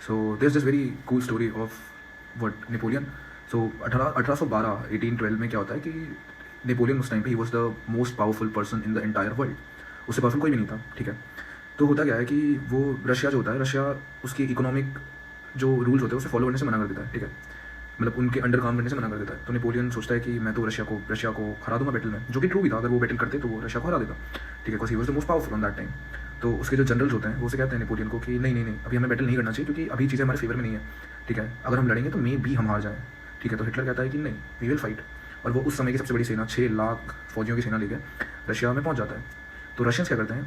So this this very cool story of what Napoleon. So 1812 में क्या होता है कि नेपोलियन उस टाइम पे he was the most powerful person in the entire world. उससे पावरफुल कोई भी नहीं था. ठीक है. तो होता क्या है कि वो रशिया जो होता है, रशिया उसकी इकोनॉमिक जो रूल्स होते हैं उसे फॉलो करने से मना कर देता है. ठीक है. मतलब उनके अंडर काम करने से मना कर देता है. तो नेपोलियन सोचता है कि मैं तो रशिया को हरा दूंगा बैटल में, जो कि ट्रू भी था. अगर वो बैटल करते तो वो रशिया को हरा देता. ठीक है. Because he was the most powerful on that time. तो उसके जो जनरल्स होते हैं वो से कहते हैं नेपोलियन को कि नहीं नहीं नहीं, अभी हमें बैटल नहीं करना चाहिए क्योंकि अभी चीज़ें हमारे फेवर में नहीं है. ठीक है. अगर हम लड़ेंगे तो मे बी हम हार जाएँ. ठीक है. तो हिटलर कहता है कि नहीं, वी विल फाइट. और वो उस समय की सबसे बड़ी सेना 6 लाख फौजियों की सेना लेके रशिया में पहुंच जाता है. तो रशियंस क्या करते हैं,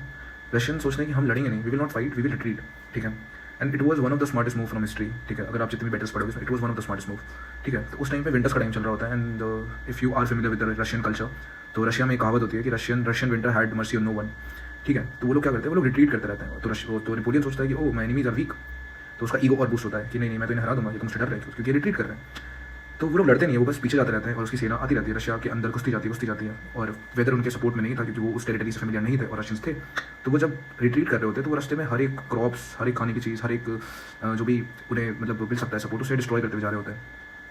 रशियन सोचते हैं कि हम लड़ेंगे नहीं, we will not fight, we will retreat. ठीक है. And it was one of the smartest move from history. ठीक है. अगर आप जितनी भी बैटल्स पढ़ोगे, it was one of the smartest move. ठीक है. तो उस टाइम पे विंटर्स का टाइम चल रहा होता है. And if you are familiar with the Russian culture, तो रशिया में एक कहावत होती है कि Russian winter had mercy on no one. ठीक है. तो वो लोग क्या करते हैं, वो लोग रिट्रीट करते रहते हैं. तो नेपोलियन सोचता है कि oh my enemies are weak. तो उसका ईगो और बूस्ट होता है कि नहीं नहीं, मैं तो इन्हें हरा दूंगा, ये तो मुझसे डर रहे हैं क्योंकि रिट्रीट कर रहे हैं. तो वो लोग लड़ते नहीं है, वो बस पीछे जाते रहते हैं और उसकी सेना आती रहती है. रशिया के अंदर घुसती जाती है. और वेदर उनके सपोर्ट में नहीं था क्योंकि वो उस टेरिटरी से फेमिलियर नहीं थे और रशियंस थे. तो वो जब रिट्रीट कर रहे होते तो वो रास्ते में हर एक क्रॉप्स, हर एक खाने की चीज़, हर एक जो भी उन्हें मतलब मिल सकता है सपोर्ट, उसे डिस्ट्रॉय करते हुए जा रहे होते हैं.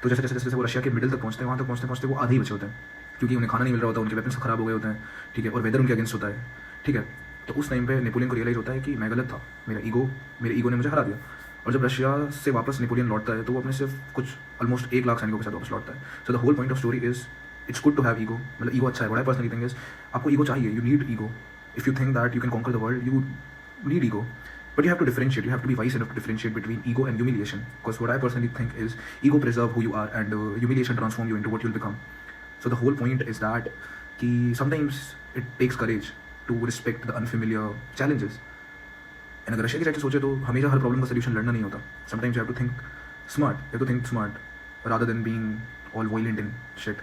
तो जैसे जैसे जैसे वो रशिया के मिडिल तक पहुँचते हैं, वहाँ तक पहुँचते वो आधे ही बचे होते हैं क्योंकि उन्हें खाना नहीं मिल रहा होता, उनके वेपन्स खराब हो गए होते हैं. ठीक है. और वेदर उनके अगेंस्ट होता है. ठीक है. तो उस टाइम पे नेपोलियन को रियलाइज होता है कि मैं गलत था, मेरे ईगो ने मुझे हरा दिया. और जब रशिया से वापस नेपोलियन लौटता है तो वो अपने सिर्फ कुछ ऑलमोस्ट 1 लाख सैनिकों के साथ वापस लौटता है. So the whole point of story is it's good to have ego. मतलब ईगो अच्छा है. What I personally think is आपको ईगो चाहिए. You need ego. If you think that you can conquer the world, you need ego. But you have to differentiate. You have to be wise enough to differentiate between ego and humiliation. Because what I personally think is ego preserve who you are and humiliation transform you into what you'll become. So the whole point is that कि sometimes it takes courage to respect the unfamiliar challenges. And अगर Russia की side से सोचे तो हमेशा हर problem का solution लड़ना नहीं होता. Sometimes you have to think smart. You have to think smart rather than being all violent in shit.